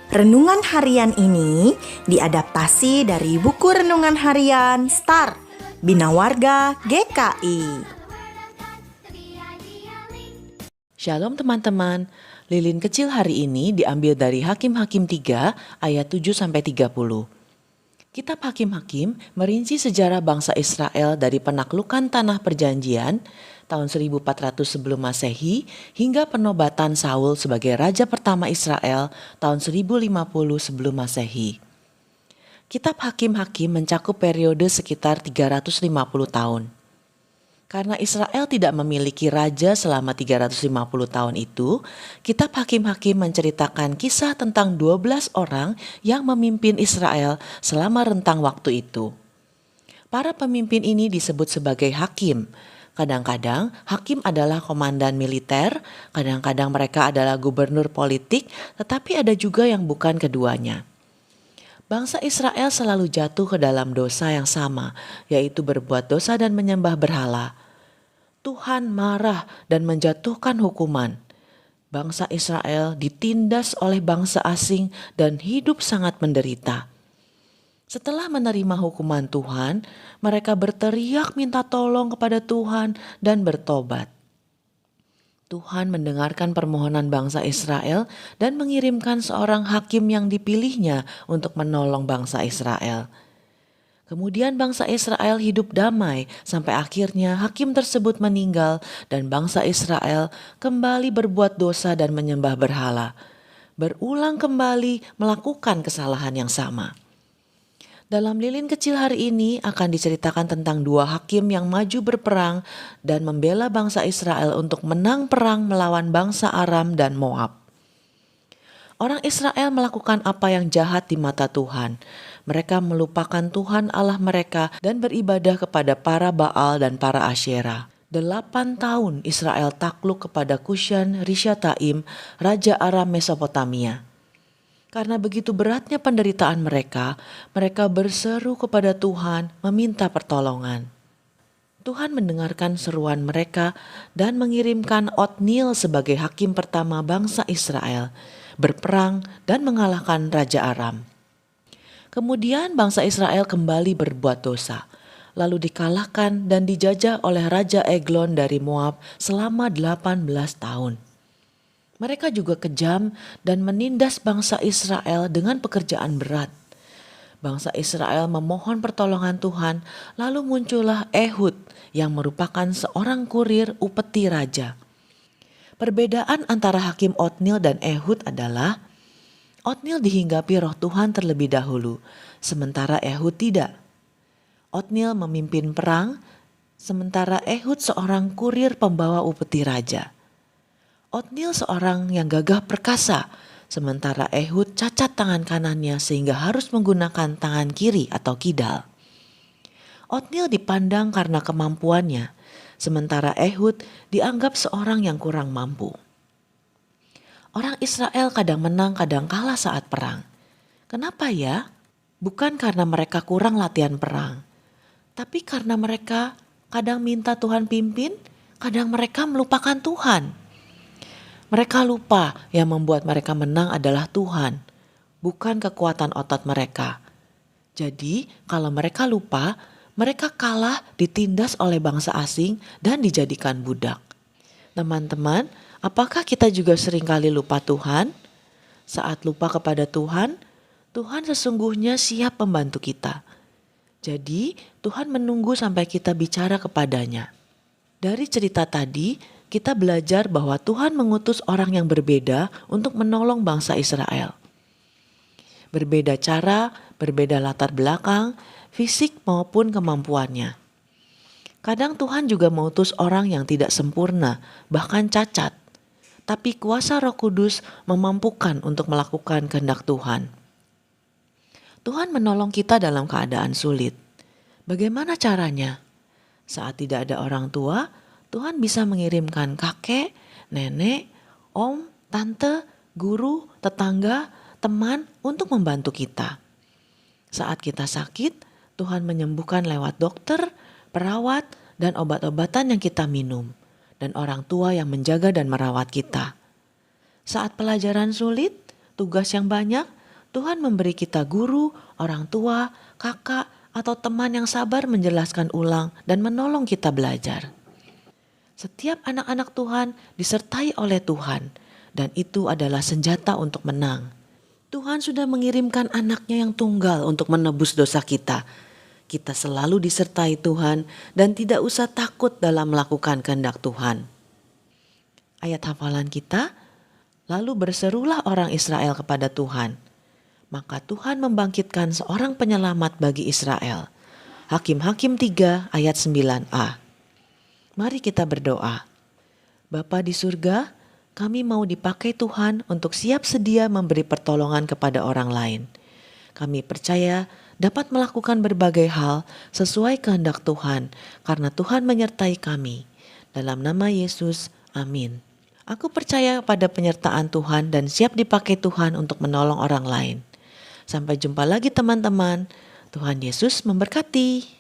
Renungan harian ini diadaptasi dari buku renungan harian Start Bina Warga GKI. Shalom teman-teman, lilin kecil hari ini diambil dari Hakim-Hakim 3 ayat 7-30. Kitab Hakim-Hakim merinci sejarah bangsa Israel dari penaklukan tanah perjanjian tahun 1400 sebelum Masehi hingga penobatan Saul sebagai raja pertama Israel tahun 1050 sebelum Masehi. Kitab Hakim-Hakim mencakup periode sekitar 350 tahun. Karena Israel tidak memiliki raja selama 350 tahun itu, kitab Hakim-Hakim menceritakan kisah tentang 12 orang yang memimpin Israel selama rentang waktu itu. Para pemimpin ini disebut sebagai hakim. Kadang-kadang hakim adalah komandan militer, kadang-kadang mereka adalah gubernur politik, tetapi ada juga yang bukan keduanya. Bangsa Israel selalu jatuh ke dalam dosa yang sama, yaitu berbuat dosa dan menyembah berhala. Tuhan marah dan menjatuhkan hukuman. Bangsa Israel ditindas oleh bangsa asing dan hidup sangat menderita. Setelah menerima hukuman Tuhan, mereka berteriak minta tolong kepada Tuhan dan bertobat. Tuhan mendengarkan permohonan bangsa Israel dan mengirimkan seorang hakim yang dipilihnya untuk menolong bangsa Israel. Kemudian bangsa Israel hidup damai sampai akhirnya hakim tersebut meninggal dan bangsa Israel kembali berbuat dosa dan menyembah berhala. Berulang kembali melakukan kesalahan yang sama. Dalam lilin kecil hari ini akan diceritakan tentang dua hakim yang maju berperang dan membela bangsa Israel untuk menang perang melawan bangsa Aram dan Moab. Orang Israel melakukan apa yang jahat di mata Tuhan. Mereka melupakan Tuhan Allah mereka dan beribadah kepada para Baal dan para Asyera. 8 tahun Israel takluk kepada Kushan Rishathaim, Raja Aram Mesopotamia. Karena begitu beratnya penderitaan mereka, mereka berseru kepada Tuhan meminta pertolongan. Tuhan mendengarkan seruan mereka dan mengirimkan Otniel sebagai hakim pertama bangsa Israel, berperang dan mengalahkan Raja Aram. Kemudian bangsa Israel kembali berbuat dosa, lalu dikalahkan dan dijajah oleh Raja Eglon dari Moab selama 18 tahun. Mereka juga kejam dan menindas bangsa Israel dengan pekerjaan berat. Bangsa Israel memohon pertolongan Tuhan, lalu muncullah Ehud yang merupakan seorang kurir upeti raja. Perbedaan antara hakim Otniel dan Ehud adalah Otniel dihinggapi roh Tuhan terlebih dahulu, sementara Ehud tidak. Otniel memimpin perang, sementara Ehud seorang kurir pembawa upeti raja. Otniel seorang yang gagah perkasa, sementara Ehud cacat tangan kanannya sehingga harus menggunakan tangan kiri atau kidal. Otniel dipandang karena kemampuannya, sementara Ehud dianggap seorang yang kurang mampu. Orang Israel kadang menang kadang kalah saat perang. Kenapa ya? Bukan karena mereka kurang latihan perang, tapi karena mereka kadang minta Tuhan pimpin, kadang mereka melupakan Tuhan. Mereka lupa yang membuat mereka menang adalah Tuhan, bukan kekuatan otot mereka. Jadi kalau mereka lupa, mereka kalah ditindas oleh bangsa asing dan dijadikan budak. Teman-teman, apakah kita juga seringkali lupa Tuhan? Saat lupa kepada Tuhan, Tuhan sesungguhnya siap membantu kita. Jadi Tuhan menunggu sampai kita bicara kepadanya. Dari cerita tadi, kita belajar bahwa Tuhan mengutus orang yang berbeda untuk menolong bangsa Israel. Berbeda cara, berbeda latar belakang, fisik maupun kemampuannya. Kadang Tuhan juga mengutus orang yang tidak sempurna, bahkan cacat. Tapi kuasa Roh Kudus memampukan untuk melakukan kehendak Tuhan. Tuhan menolong kita dalam keadaan sulit. Bagaimana caranya? Saat tidak ada orang tua, Tuhan bisa mengirimkan kakek, nenek, om, tante, guru, tetangga, teman untuk membantu kita. Saat kita sakit, Tuhan menyembuhkan lewat dokter, perawat, dan obat-obatan yang kita minum, dan orang tua yang menjaga dan merawat kita. Saat pelajaran sulit, tugas yang banyak, Tuhan memberi kita guru, orang tua, kakak, atau teman yang sabar menjelaskan ulang dan menolong kita belajar. Setiap anak-anak Tuhan disertai oleh Tuhan, dan itu adalah senjata untuk menang. Tuhan sudah mengirimkan anaknya yang tunggal untuk menebus dosa kita. Kita selalu disertai Tuhan dan tidak usah takut dalam melakukan kehendak Tuhan. Ayat hafalan kita, lalu berserulah orang Israel kepada Tuhan. Maka Tuhan membangkitkan seorang penyelamat bagi Israel. Hakim-Hakim 3 ayat 9a. Mari kita berdoa. Bapa di surga, kami mau dipakai Tuhan untuk siap sedia memberi pertolongan kepada orang lain. Kami percaya dapat melakukan berbagai hal sesuai kehendak Tuhan karena Tuhan menyertai kami. Dalam nama Yesus, amin. Aku percaya pada penyertaan Tuhan dan siap dipakai Tuhan untuk menolong orang lain. Sampai jumpa lagi teman-teman. Tuhan Yesus memberkati.